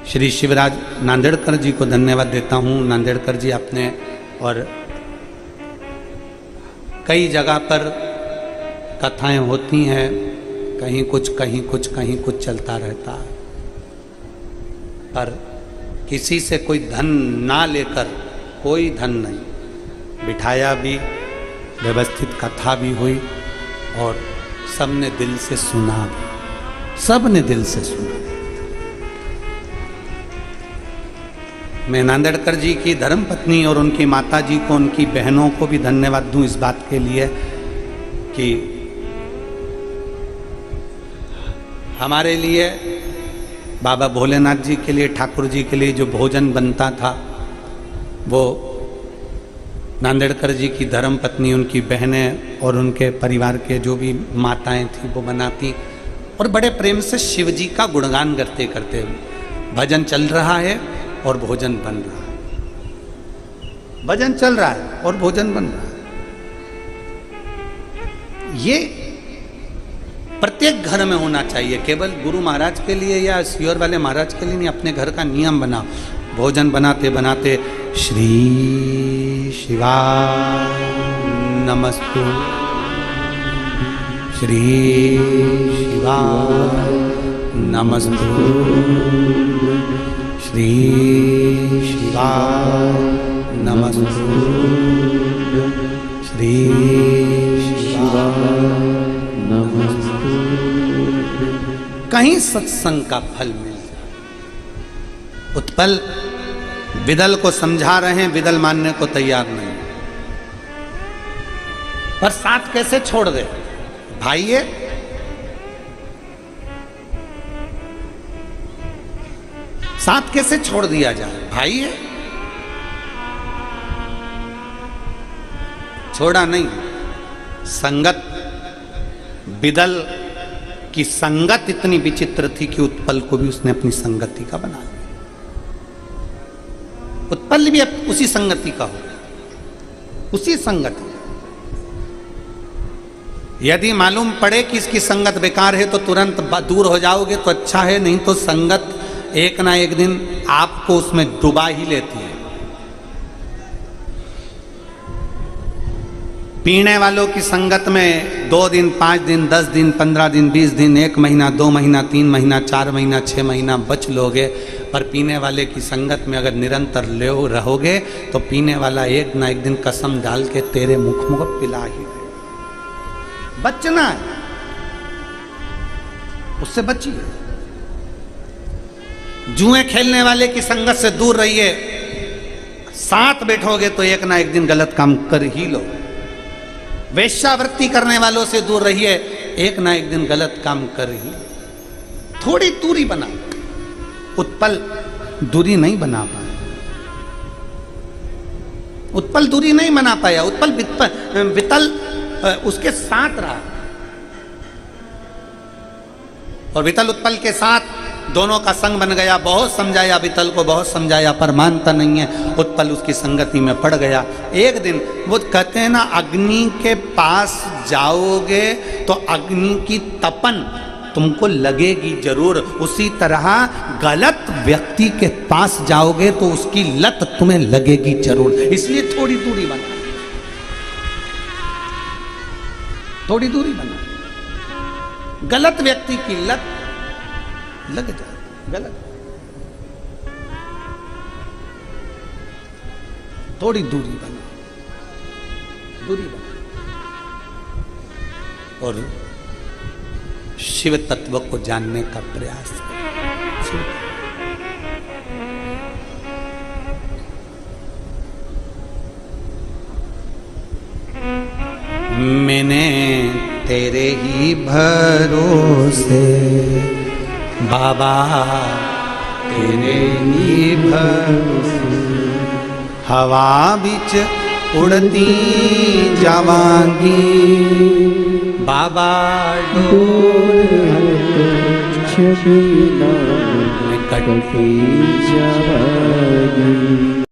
Speaker 1: श्री शिवराज नांदेड़कर जी को धन्यवाद देता हूँ। नांदेड़कर जी अपने और कई जगह पर कथाएं होती हैं, कहीं कुछ कहीं कुछ कहीं कुछ चलता रहता है, पर किसी से कोई धन ना लेकर, कोई धन नहीं, बिठाया भी, व्यवस्थित कथा भी हुई और सबने दिल से सुना भी, सबने दिल से सुना। मैं नांदेड़कर जी की धर्मपत्नी और उनकी माता जी को, उनकी बहनों को भी धन्यवाद दूं इस बात के लिए कि हमारे लिए, बाबा भोलेनाथ जी के लिए, ठाकुर जी के लिए जो भोजन बनता था वो नांदेड़कर जी की धर्मपत्नी, उनकी बहनें और उनके परिवार के जो भी माताएं थी वो बनाती, और बड़े प्रेम से शिव जी का गुणगान करते करते भजन चल रहा है और भोजन बन रहा है, भजन चल रहा है और भोजन बन रहा है। ये प्रत्येक घर में होना चाहिए, केवल गुरु महाराज के लिए या सियोर वाले महाराज के लिए नहीं, अपने घर का नियम बनाओ। भोजन बनाते बनाते श्री शिवाय नमस्तु, श्री शिवाय नमस्तु, श्री शिवाय नमस्तु, श्री शिवाय नमस्तु। कहीं सत्संग का फल मिल जाए। उत्पल विदल को समझा रहे हैं, विदल मानने को तैयार नहीं, पर साथ कैसे छोड़ दे भाई? ये साथ कैसे छोड़ दिया जाए भाई? ये छोड़ा नहीं। संगत, विदल की संगत इतनी विचित्र थी कि उत्पल को भी उसने अपनी संगति का बना लिया। उत्पल भी अब उसी संगति का हो, उसी संगति। यदि मालूम पड़े कि इसकी संगत बेकार है तो तुरंत दूर हो जाओगे तो अच्छा है, नहीं तो संगत एक ना एक दिन आपको उसमें डुबा ही लेती है। पीने वालों की संगत में 2 दिन, 5 दिन, 10 दिन, 15 दिन, 20 दिन, 1 महीना, 2 महीना, 3 महीना, 4 महीना, 6 महीना बच लोगे, पर पीने वाले की संगत में अगर निरंतर ले रहोगे तो पीने वाला एक ना एक दिन कसम डाल के तेरे मुख में पिला ही देगा। बचना है, उससे बचिए। जुए खेलने वाले की संगत से दूर रहिए, साथ बैठोगे तो एक ना एक दिन गलत काम कर ही लो। वेश्यावृत्ति करने वालों से दूर रहिए, एक ना एक दिन गलत काम कर ही। थोड़ी दूरी बना। उत्पल दूरी नहीं बना पाया, उत्पल दूरी नहीं बना पाया। उत्पल वितल उसके साथ रहा, और वितल उत्पल के साथ दोनों का संग बन गया। बहुत समझाया वितल को, बहुत समझाया, पर मानता नहीं है। उत्पल उसकी संगति में पड़ गया। एक दिन वो कहते हैं ना, अग्नि के पास जाओगे तो अग्नि की तपन तुमको लगेगी जरूर, उसी तरह गलत व्यक्ति के पास जाओगे तो उसकी लत तुम्हें लगेगी जरूर। इसलिए थोड़ी दूरी बना, थोड़ी दूरी बना। गलत व्यक्ति की लत लग जाए, गलत। थोड़ी दूरी बना, दूरी बना, और शिव तत्व को जानने का प्रयास करें। मैंने तेरे ही भरोसे बाबा, तेरे ही भरोसे हवा बिच उड़ती जावांगी बाबा, डोर कटती जावांगी।